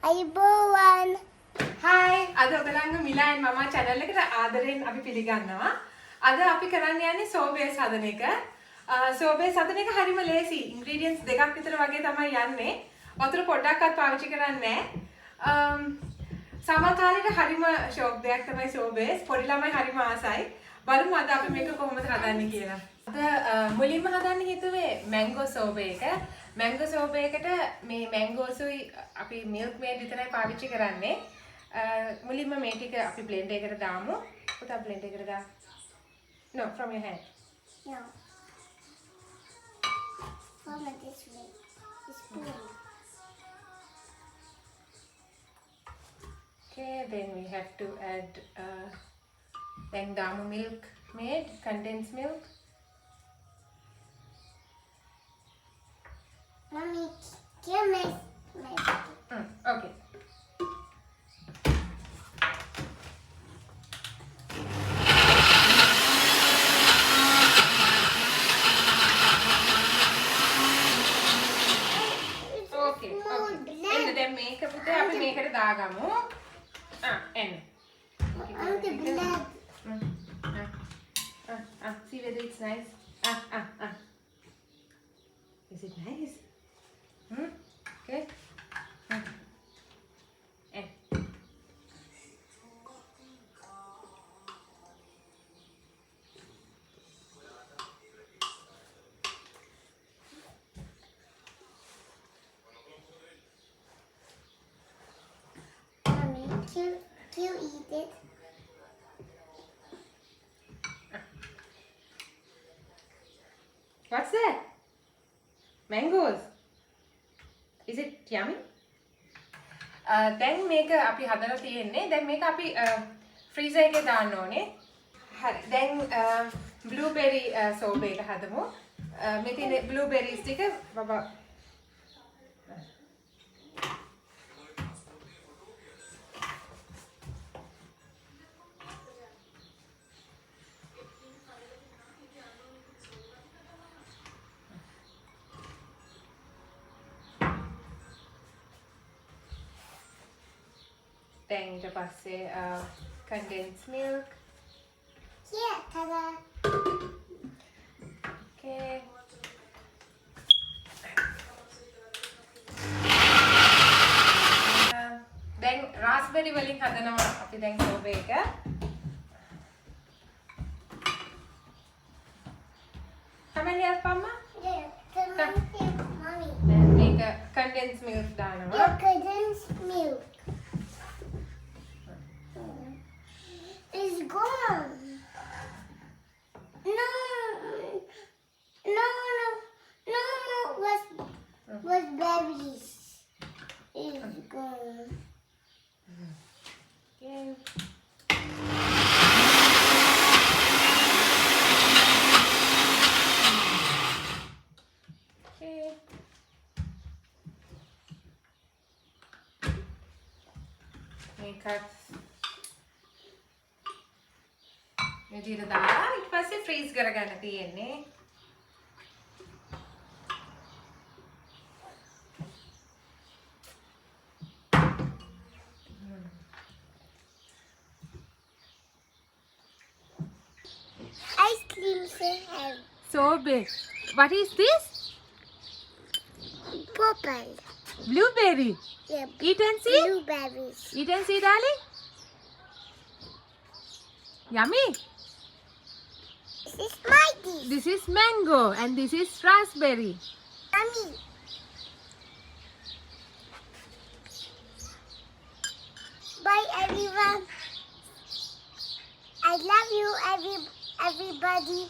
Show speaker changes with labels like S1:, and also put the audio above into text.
S1: අයිබෝවන්
S2: Hi, අද ඔයගලන්ගේ Mila and Mama channel එකට ආදරෙන් අපි පිළිගන්නවා. අද අපි කරන්න යන්නේ sorbet හදන එක. sorbet හදන එක හරිම ලේසි. ingredients දෙකක් විතර වගේ තමයි යන්නේ. වතුර පොඩ්ඩක්වත් පාවිච්චි කරන්නේ නැහැ. සමහරවිට හරිම ෂොක් දෙයක් තමයි sorbet. පොඩි ළමයි හරිම ආසයි. බලමු අද අපි මේක කොහොමද හදන්නේ කියලා. අද මුලින්ම හදන්න හිතුවේ mango sorbet එක. mango sorbet එකට මේ mangosuයි අපි milk maid විතරයි පාවිච්චි කරන්නේ. මුලින්ම මේ ටික අපි blender එකට දාමු. පුතා blender එකට දා. No, from your hand.
S1: No. From this way. This spoon.
S2: Okay, then we have to add then damu milk maid, condensed milk.
S1: Mommy, can you make
S2: Okay. Okay. එන්න දැන් මේක පුතේ අපි මේකට දාගමු. එන්න.
S1: I'm the blood.
S2: See whether it's nice. Is it nice? Okay. And
S1: Mommy, can you eat it?
S2: what's that? Mangoes. Is it yummy? දැන් මේක අපි හදලා තියෙන්නේ. දැන් මේක අපි freezer එකේ දාන්න ඕනේ. හරි. දැන් blueberry sorbet එක හදමු. මේ තියෙන blueberries ටික බබා then ඊට පස්සේ condensed milk.
S1: Yeah, ta-da.
S2: Okay. දැන් raspberry වලින් හදනවා අපි දැන් sorbet එක. Come and help Mama.
S1: Yeah, come on here, Mommy.
S2: දැන් මේක condensed milk දානවා.
S1: Yeah, condensed milk. It's gone. No, was berries. It's gone.
S2: Okay. Okay. මේකත් විදිහට දාලා ඊට පස්සේ freeze කරගන්න තියෙන්නේ.
S1: Ice cream say have
S2: Sorbet. What is this?
S1: purple.
S2: Blueberry.
S1: Yeah,
S2: Eat and see.
S1: blueberries.
S2: Eat and see, darling. Yummy.
S1: This is my dish.
S2: This is mango and this is raspberry.
S1: Mommy. Bye everyone. I love you everybody.